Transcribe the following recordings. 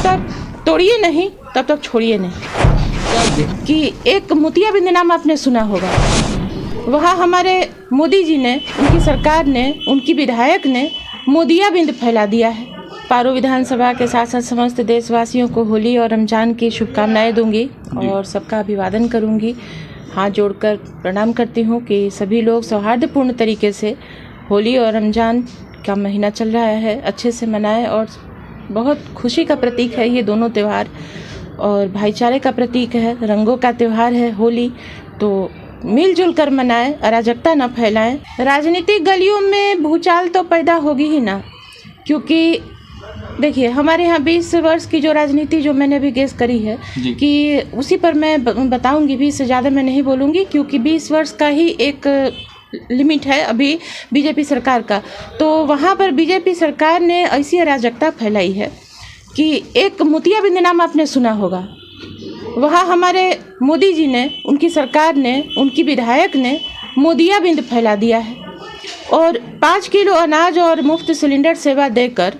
तक तोड़िए नहीं तब तक छोड़िए नहीं। कि एक मोतियाबिंद नाम आपने सुना होगा, वहाँ हमारे मोदी जी ने, उनकी सरकार ने, उनकी विधायक ने मोदियाबिंद फैला दिया है। पारो विधानसभा के साथ साथ समस्त देशवासियों को होली और रमजान की शुभकामनाएं दूंगी और सबका अभिवादन करूंगी। हाथ जोड़कर प्रणाम करती हूं कि सभी लोग सौहार्दपूर्ण तरीके से होली और रमजान का महीना चल रहा है अच्छे से मनाएं। और बहुत खुशी का प्रतीक है ये दोनों त्यौहार, और भाईचारे का प्रतीक है, रंगों का त्यौहार है होली। तो मिलजुल कर मनाएं, अराजकता न फैलाएं। राजनीतिक गलियों में भूचाल तो पैदा होगी ही ना, क्योंकि देखिए हमारे यहाँ 20 वर्ष की जो राजनीति जो मैंने अभी गेस करी है कि उसी पर मैं बताऊंगी, 20 से ज़्यादा मैं नहीं बोलूँगी, क्योंकि 20 वर्ष का ही एक लिमिट है अभी बीजेपी सरकार का। तो वहाँ पर बीजेपी सरकार ने ऐसी अराजकता फैलाई है कि एक मोतियाबिंद नाम आपने सुना होगा, वहाँ हमारे मोदी जी ने, उनकी सरकार ने, उनकी विधायक ने मोदियाबिंद फैला दिया है और 5 किलो अनाज और मुफ्त सिलेंडर सेवा देकर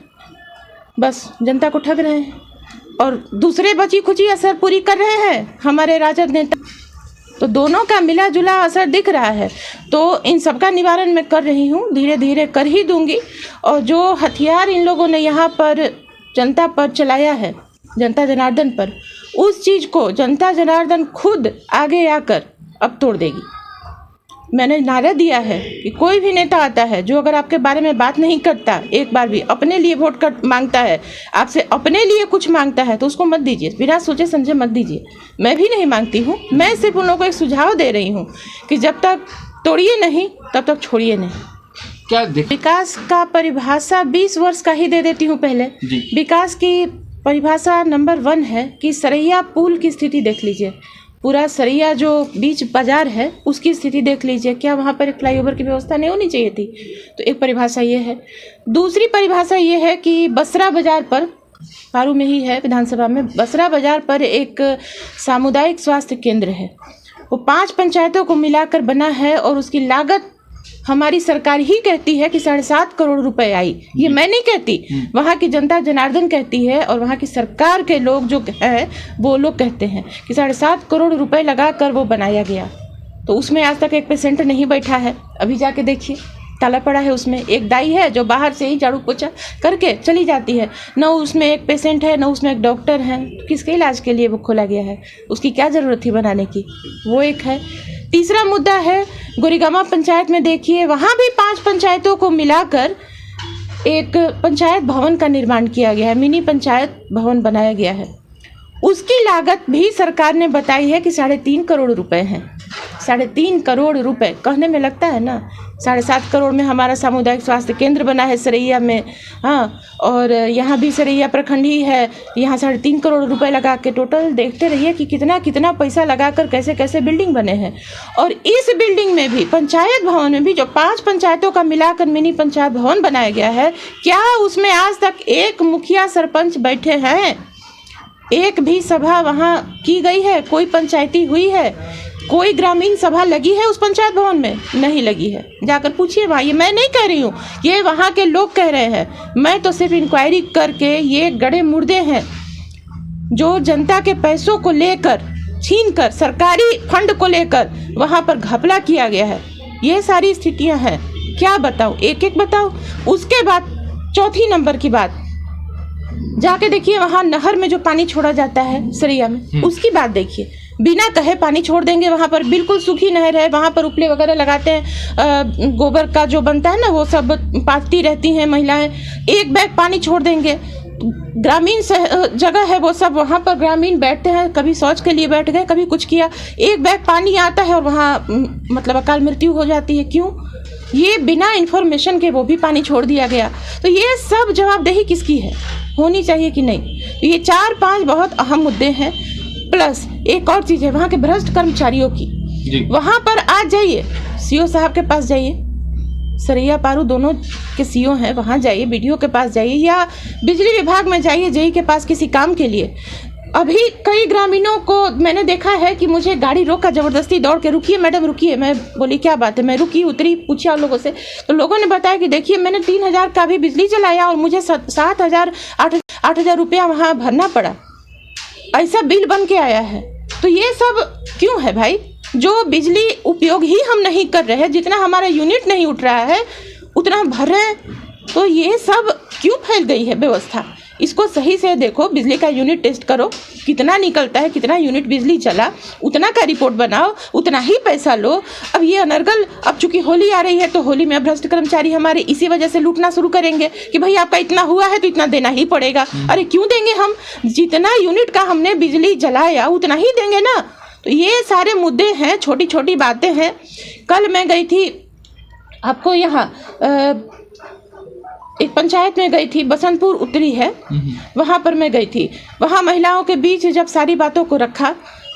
बस जनता को ठग रहे हैं और दूसरे बची खुची असर पूरी कर रहे हैं हमारे राजद नेता। तो दोनों का मिला जुला असर दिख रहा है। तो इन सब का निवारण मैं कर रही हूँ, धीरे धीरे कर ही दूंगी। और जो हथियार इन लोगों ने यहाँ पर जनता पर चलाया है, जनता जनार्दन पर, उस चीज़ को जनता जनार्दन खुद आगे आकर अब तोड़ देगी। मैंने नारा दिया है कि कोई भी नेता आता है जो अगर आपके बारे में बात नहीं करता, एक बार भी अपने लिए वोट कर मांगता है, आपसे अपने लिए कुछ मांगता है, तो उसको मत दीजिए, बिना सोचे समझे मत दीजिए। मैं भी नहीं मांगती हूँ, मैं सिर्फ उन लोगों को एक सुझाव दे रही हूँ कि जब तक तोड़िए नहीं तब तक छोड़िए नहीं। क्या विकास का परिभाषा 20 वर्ष का ही दे देती हूँ। पहले विकास की परिभाषा नंबर 1 है कि सरैया पुल की स्थिति देख लीजिए, पूरा सरैया जो बीच बाजार है उसकी स्थिति देख लीजिए, क्या वहाँ पर एक फ्लाईओवर की व्यवस्था नहीं होनी चाहिए थी? तो एक परिभाषा ये है। दूसरी परिभाषा ये है कि बसरा बाजार पर, पारू में ही है विधानसभा में, बसरा बाजार पर एक सामुदायिक स्वास्थ्य केंद्र है, वो 5 पंचायतों को मिलाकर बना है और उसकी लागत हमारी सरकार ही कहती है कि 7.5 करोड़ रुपए आई। ये मैं नहीं कहती, वहाँ की जनता जनार्दन कहती है और वहाँ की सरकार के लोग जो है वो लोग कहते हैं कि 7.5 करोड़ रुपए लगाकर वो बनाया गया। तो उसमें आज तक एक पेशेंट नहीं बैठा है, अभी जाके देखिए ताला पड़ा है। उसमें एक दाई है जो बाहर से ही झाड़ू पोछा करके चली जाती है, न उसमें एक पेशेंट है न उसमें एक डॉक्टर है। तो किसके इलाज के लिए वो खोला गया है? उसकी क्या ज़रूरत थी बनाने की? वो एक है। तीसरा मुद्दा है गोरीगामा पंचायत में, देखिए वहाँ भी 5 पंचायतों को मिलाकर एक पंचायत भवन का निर्माण किया गया है, मिनी पंचायत भवन बनाया गया है। उसकी लागत भी सरकार ने बताई है कि 3.5 करोड़ रुपए हैं। 3.5 करोड़ रुपए कहने में लगता है ना, 7.5 करोड़ में हमारा सामुदायिक स्वास्थ्य केंद्र बना है सरैया में, हाँ, और यहाँ भी सरैया प्रखंड ही है, यहाँ 3.5 करोड़ रुपए लगा के टोटल देखते रहिए कि कितना कितना पैसा लगाकर कैसे कैसे बिल्डिंग बने हैं। और इस बिल्डिंग में भी, पंचायत भवन में भी, जो 5 पंचायतों का मिलाकर मिनी पंचायत भवन बनाया गया है, क्या उसमें आज तक एक मुखिया सरपंच बैठे हैं? एक भी सभा वहाँ की गई है? कोई पंचायती हुई है? कोई ग्रामीण सभा लगी है उस पंचायत भवन में? नहीं लगी है। जाकर पूछिए वहाँ। ये मैं नहीं कह रही हूँ, ये वहाँ के लोग कह रहे हैं। मैं तो सिर्फ इंक्वायरी करके, ये गड़े मुर्दे हैं जो जनता के पैसों को लेकर, छीनकर, सरकारी फंड को लेकर वहाँ पर घपला किया गया है। ये सारी स्थितियाँ हैं। क्या बताऊँ, एक एक बताऊँ? उसके बाद चौथी नंबर की बात, जाके देखिए वहाँ नहर में जो पानी छोड़ा जाता है सरैया में, उसकी बात देखिए। बिना कहे पानी छोड़ देंगे, वहाँ पर बिल्कुल सूखी नहर है, वहाँ पर उपले वगैरह लगाते हैं, गोबर का जो बनता है ना वो सब पाती रहती हैं महिलाएं। एक बैग पानी छोड़ देंगे, ग्रामीण जगह है वो सब, वहाँ पर ग्रामीण बैठते हैं, कभी शौच के लिए बैठ गए, कभी कुछ किया, एक बैग पानी आता है और वहाँ मतलब अकाल मृत्यु हो जाती है। क्यों? ये बिना इन्फॉर्मेशन के वो भी पानी छोड़ दिया गया। तो ये सब जवाबदेही किसकी है? होनी चाहिए कि नहीं? तो ये 4-5 बहुत अहम मुद्दे हैं। प्लस एक और चीज़ है, वहाँ के भ्रष्ट कर्मचारियों की। वहाँ पर आज जाइए, सीओ साहब के पास जाइए, सरैया पारू दोनों के सीओ हैं, वहाँ जाइए, बीडीओ के पास जाइए, या बिजली विभाग में जाइए जेई के पास किसी काम के लिए। अभी कई ग्रामीणों को मैंने देखा है कि मुझे गाड़ी रोका, जबरदस्ती दौड़ के, रुकिए मैडम रुकिए। मैं बोली क्या बात है? मैं रुकी, उतरी, पूछा उन लोगों से, तो लोगों ने बताया कि देखिए मैंने 3,000 का भी बिजली चलाया और मुझे 7,000 8,000 रुपया वहाँ भरना पड़ा, ऐसा बिल बन के आया है। तो ये सब क्यों है भाई? जो बिजली उपयोग ही हम नहीं कर रहे हैं, जितना हमारा यूनिट नहीं उठ रहा है उतना हम भर रहे हैं, तो ये सब क्यों फैल गई है व्यवस्था? इसको सही से देखो, बिजली का यूनिट टेस्ट करो, कितना निकलता है, कितना यूनिट बिजली चला, उतना का रिपोर्ट बनाओ, उतना ही पैसा लो। अब ये अनर्गल, अब चूंकि होली आ रही है तो होली में भ्रष्ट कर्मचारी हमारे इसी वजह से लूटना शुरू करेंगे कि भाई आपका इतना हुआ है तो इतना देना ही पड़ेगा। अरे क्यों देंगे हम? जितना यूनिट का हमने बिजली जलाया उतना ही देंगे ना। तो ये सारे मुद्दे हैं, छोटी छोटी बातें हैं। कल मैं गई थी, आपको यहाँ एक पंचायत में गई थी, बसंतपुर उत्तरी है, वहाँ पर मैं गई थी। वहाँ महिलाओं के बीच जब सारी बातों को रखा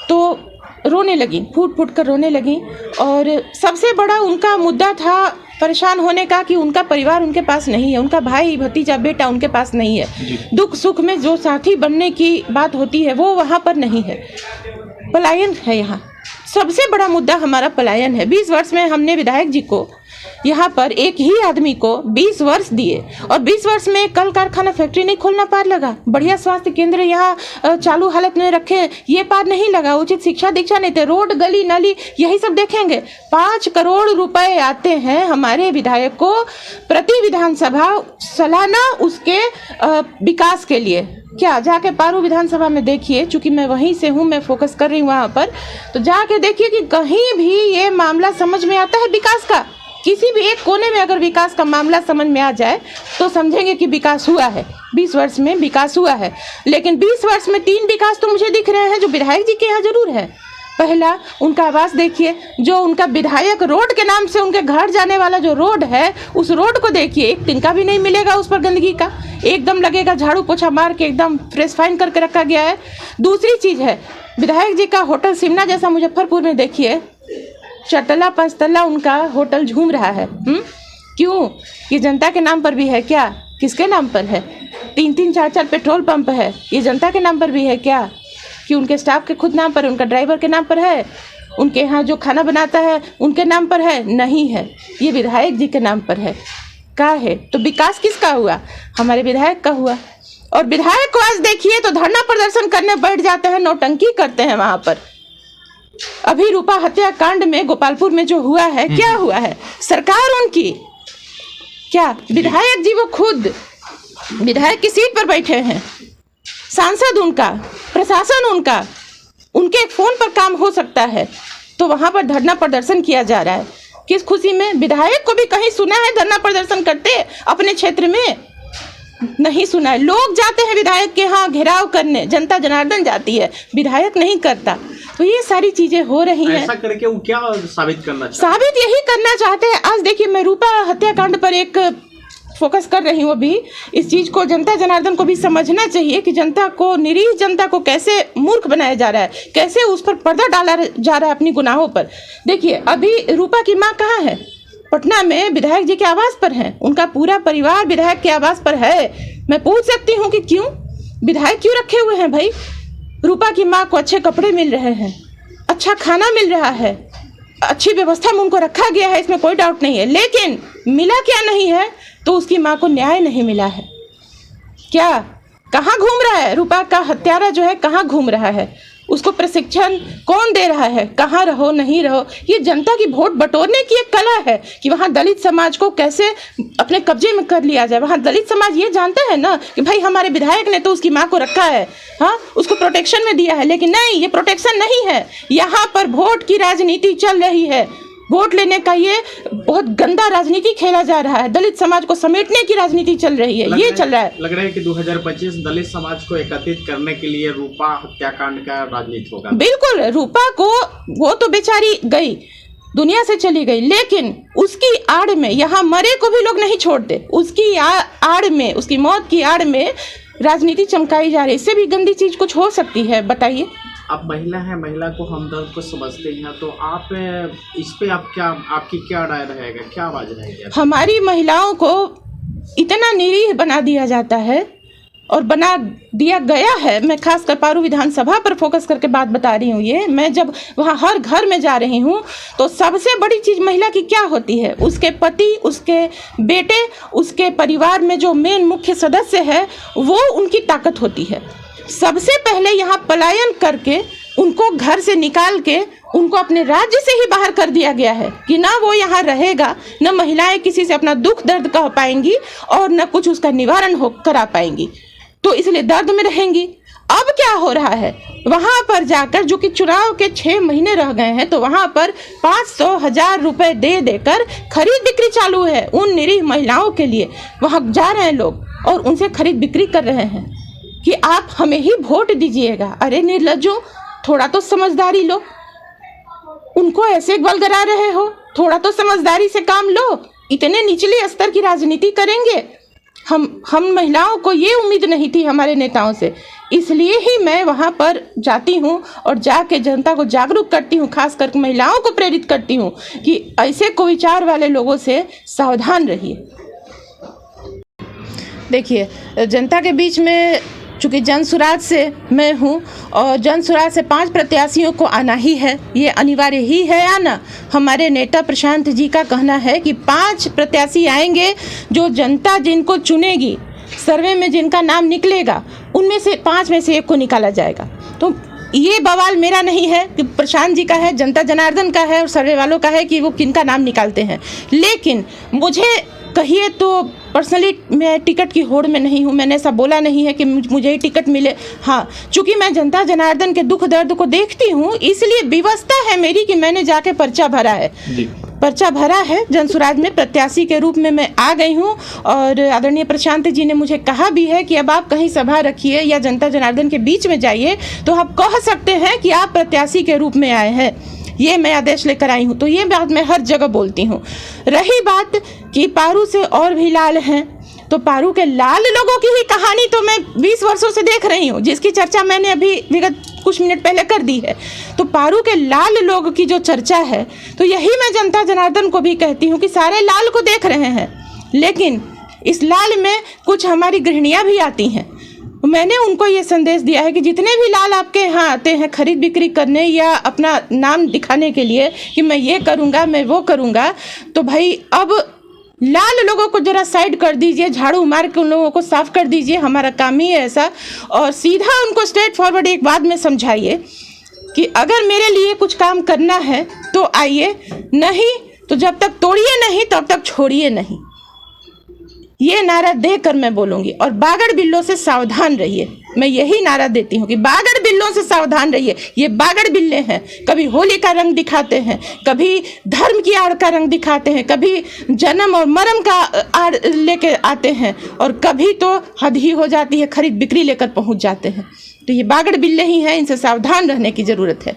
तो रोने लगी, फूट फूट कर रोने लगी। और सबसे बड़ा उनका मुद्दा था परेशान होने का कि उनका परिवार उनके पास नहीं है, उनका भाई भतीजा बेटा उनके पास नहीं है। दुख सुख में जो साथी बनने की बात होती है वो वहाँ पर नहीं है, पलायन है। यहाँ सबसे बड़ा मुद्दा हमारा पलायन है। 20 वर्ष में हमने विधायक जी को यहाँ पर एक ही आदमी को 20 वर्ष दिए, और 20 वर्ष में कल कारखाना फैक्ट्री नहीं खोलना पार लगा, बढ़िया स्वास्थ्य केंद्र यहाँ चालू हालत में रखे, ये पार नहीं लगा, उचित शिक्षा दीक्षा नहीं थे, रोड गली नाली यही सब देखेंगे। 5 करोड़ रुपए आते हैं हमारे विधायक को प्रति विधानसभा सालाना उसके विकास के लिए। क्या जाके पारू विधानसभा में देखिए, चूंकि मैं वहीं से हूँ, मैं फोकस कर रही हूँ वहाँ पर, तो जाके देखिए कि कहीं भी ये मामला समझ में आता है विकास का। किसी भी एक कोने में अगर विकास का मामला समझ में आ जाए तो समझेंगे कि विकास हुआ है, 20 वर्ष में विकास हुआ है। लेकिन 20 वर्ष में 3 विकास तो मुझे दिख रहे हैं जो विधायक जी के यहाँ जरूर है। पहला, उनका आवास देखिए, जो उनका विधायक रोड के नाम से उनके घर जाने वाला जो रोड है, उस रोड को देखिए, एक तिनका भी नहीं मिलेगा उस पर गंदगी का, एकदम लगेगा झाड़ू पोछा मार के एकदम फ्रेश फाइन करके रखा गया है। दूसरी चीज़ है, विधायक जी का होटल सिमना जैसा मुजफ्फरपुर में देखिए, 4 5 तल्ला उनका होटल झूम रहा है। क्यों? ये जनता के नाम पर भी है क्या? किसके नाम पर है? 3 4 4 पेट्रोल पंप है, ये जनता के नाम पर भी है क्या? कि उनके स्टाफ के खुद नाम पर है, उनका ड्राइवर के नाम पर है, उनके यहाँ जो खाना बनाता है उनके नाम पर है? नहीं है, ये विधायक जी के नाम पर है। का है तो विकास किसका हुआ? हमारे विधायक का हुआ। और विधायक को आज देखिए तो धरना प्रदर्शन करने बैठ जाते हैं, नौटंकी करते हैं वहाँ पर। अभी रूपा हत्याकांड में गोपालपुर में जो हुआ है, क्या हुआ है? सरकार उनकी क्या? विधायक जी वो खुद विधायक की सीट पर बैठे हैं, सांसद उनका, प्रशासन उनका, उनके फोन पर काम हो सकता है, तो वहां पर धरना प्रदर्शन किया जा रहा है। किस खुशी में? विधायक को भी कहीं सुना है धरना प्रदर्शन करते अपने क्षेत्र में? नहीं सुना है। लोग जाते हैं विधायक के यहाँ घेराव करने, जनता जनार्दन जाती है, विधायक नहीं करता। तो ये सारी चीजें हो रही हैं। ऐसा करके वो क्या साबित करना चाहते? साबित यही करना चाहते हैं। आज देखिए, मैं रूपा हत्याकांड पर एक फोकस कर रही हूँ। अभी इस चीज को जनता जनार्दन को भी समझना चाहिए कि जनता को, निरीह जनता को कैसे मूर्ख बनाया जा रहा है, कैसे उस पर पर्दा डाला जा रहा है अपनी गुनाहों पर। देखिए, अभी रूपा की माँ कहाँ है? पटना में विधायक जी के आवास पर हैं, उनका पूरा परिवार विधायक के आवास पर है। मैं पूछ सकती हूँ कि क्यों विधायक क्यों रखे हुए हैं भाई? रूपा की माँ को अच्छे कपड़े मिल रहे हैं, अच्छा खाना मिल रहा है, अच्छी व्यवस्था में उनको रखा गया है, इसमें कोई डाउट नहीं है। लेकिन मिला क्या नहीं है? तो उसकी माँ को न्याय नहीं मिला है। क्या? कहाँ घूम रहा है रूपा का हत्यारा जो है? कहाँ घूम रहा है? उसको प्रशिक्षण कौन दे रहा है? कहाँ रहो नहीं रहो? ये जनता की वोट बटोरने की एक कला है कि वहाँ दलित समाज को कैसे अपने कब्जे में कर लिया जाए। वहाँ दलित समाज ये जानता है ना कि भाई हमारे विधायक ने तो उसकी माँ को रखा है, हाँ, उसको प्रोटेक्शन में दिया है। लेकिन नहीं, ये प्रोटेक्शन नहीं है, यहाँ पर वोट की राजनीति चल रही है। वोट लेने का ये बहुत गंदा राजनीति खेला जा रहा है, दलित समाज को समेटने की राजनीति चल रही है, ये चल रहा है। लग रहा है कि 2025 दलित समाज को एकत्रित करने के लिए रूपा हत्याकांड का राजनीति होगा। बिल्कुल, रूपा को, वो तो बेचारी गई, दुनिया से चली गई, लेकिन उसकी आड़ में यहाँ मरे को भी लोग नहीं छोड़ते। उसकी आड़ में, उसकी मौत की आड़ में राजनीति चमकाई जा रही है। इससे भी गंदी चीज कुछ हो सकती है? बताइए। आप महिला हैं, महिला को हमदर्द को समझते हैं, तो आप इस पे आपकी क्या राय रहेगा, क्या आवाज रहेगी? हमारी महिलाओं को इतना निरीह बना दिया जाता है और बना दिया गया है। मैं खासकर पारू विधानसभा पर फोकस करके बात बता रही हूँ। ये मैं जब वहाँ हर घर में जा रही हूँ तो सबसे बड़ी चीज़ महिला की क्या होती है, उसके पति, उसके बेटे, उसके परिवार में जो मेन मुख्य सदस्य है वो उनकी ताकत होती है। सबसे पहले यहाँ पलायन करके उनको घर से निकाल के उनको अपने राज्य से ही बाहर कर दिया गया है कि ना वो यहाँ रहेगा, न महिलाएं किसी से अपना दुख दर्द कह पाएंगी और न कुछ उसका निवारण हो करा पाएंगी, तो इसलिए दर्द में रहेंगी। अब क्या हो रहा है, वहाँ पर जाकर जो कि चुनाव के 6 महीने रह गए हैं तो वहाँ पर 500,000 रुपए दे देकर खरीद बिक्री चालू है उन निरीह महिलाओं के लिए। वहाँ जा रहे हैं लोग और उनसे खरीद बिक्री कर रहे हैं कि आप हमें ही वोट दीजिएगा। अरे निर्लज्जो, थोड़ा तो समझदारी लो, उनको ऐसे बलगरा रहे हो, थोड़ा तो समझदारी से काम लो। इतने निचले स्तर की राजनीति करेंगे, हम महिलाओं को ये उम्मीद नहीं थी हमारे नेताओं से। इसलिए ही मैं वहाँ पर जाती हूँ और जाके जनता को जागरूक करती हूँ, खास करके महिलाओं को प्रेरित करती हूँ कि ऐसे कुविचार वाले लोगों से सावधान रहिए। देखिए, जनता के बीच में चूँकि जनसुराज से मैं हूँ और जनसुराज से 5 प्रत्याशियों को आना ही है, ये अनिवार्य ही है आना। हमारे नेता प्रशांत जी का कहना है कि 5 प्रत्याशी आएंगे जो जनता जिनको चुनेगी, सर्वे में जिनका नाम निकलेगा उनमें से 5 में से 1 को निकाला जाएगा। तो ये बवाल मेरा नहीं है कि प्रशांत जी का है, जनता जनार्दन का है और सर्वे वालों का है कि वो किनका नाम निकालते हैं। लेकिन मुझे कहिए तो पर्सनली मैं टिकट की होड़ में नहीं हूँ, मैंने ऐसा बोला नहीं है कि मुझे ही टिकट मिले। हाँ, चूँकि मैं जनता जनार्दन के दुख दर्द को देखती हूँ इसलिए व्यवस्था है मेरी कि मैंने जाके पर्चा भरा है, पर्चा भरा है जनसुराज में, प्रत्याशी के रूप में मैं आ गई हूँ। और आदरणीय प्रशांत जी ने मुझे कहा भी है कि अब आप कहीं सभा रखिए या जनता जनार्दन के बीच में जाइए तो आप कह सकते हैं कि आप प्रत्याशी के रूप में आए हैं, ये मैं आदेश लेकर आई हूँ। तो ये बात मैं हर जगह बोलती हूँ। रही बात कि पारू से और भी लाल हैं, तो पारू के लाल लोगों की ही कहानी तो मैं 20 वर्षों से देख रही हूँ, जिसकी चर्चा मैंने अभी विगत कुछ मिनट पहले कर दी है। तो पारू के लाल लोग की जो चर्चा है, तो यही मैं जनता जनार्दन को भी कहती हूँ कि सारे लाल को देख रहे हैं, लेकिन इस लाल में कुछ हमारी गृहिणियाँ भी आती हैं। मैंने उनको ये संदेश दिया है कि जितने भी लाल आपके यहाँ आते हैं खरीद बिक्री करने या अपना नाम दिखाने के लिए कि मैं ये करूँगा, मैं वो करूँगा, तो भाई अब लाल लोगों को जरा साइड कर दीजिए, झाड़ू मार के उन लोगों को साफ कर दीजिए, हमारा काम ही है ऐसा। और सीधा उनको स्ट्रेट फॉरवर्ड एक बात में समझाइए कि अगर मेरे लिए कुछ काम करना है तो आइए, नहीं तो जब तक तोड़िए नहीं तब तक छोड़िए नहीं। ये नारा देकर मैं बोलूँगी। और बागड़ बिल्लों से सावधान रहिए, मैं यही नारा देती हूँ कि बागड़ बिल्लों से सावधान रहिए। ये बागड़ बिल्ले हैं, कभी होली का रंग दिखाते हैं, कभी धर्म की आड़ का रंग दिखाते हैं, कभी जन्म और मरम का आड़ लेके आते हैं और कभी तो हद ही हो जाती है, खरीद बिक्री लेकर पहुँच जाते हैं। तो ये बागड़ बिल्ले ही हैं, इनसे सावधान रहने की ज़रूरत है।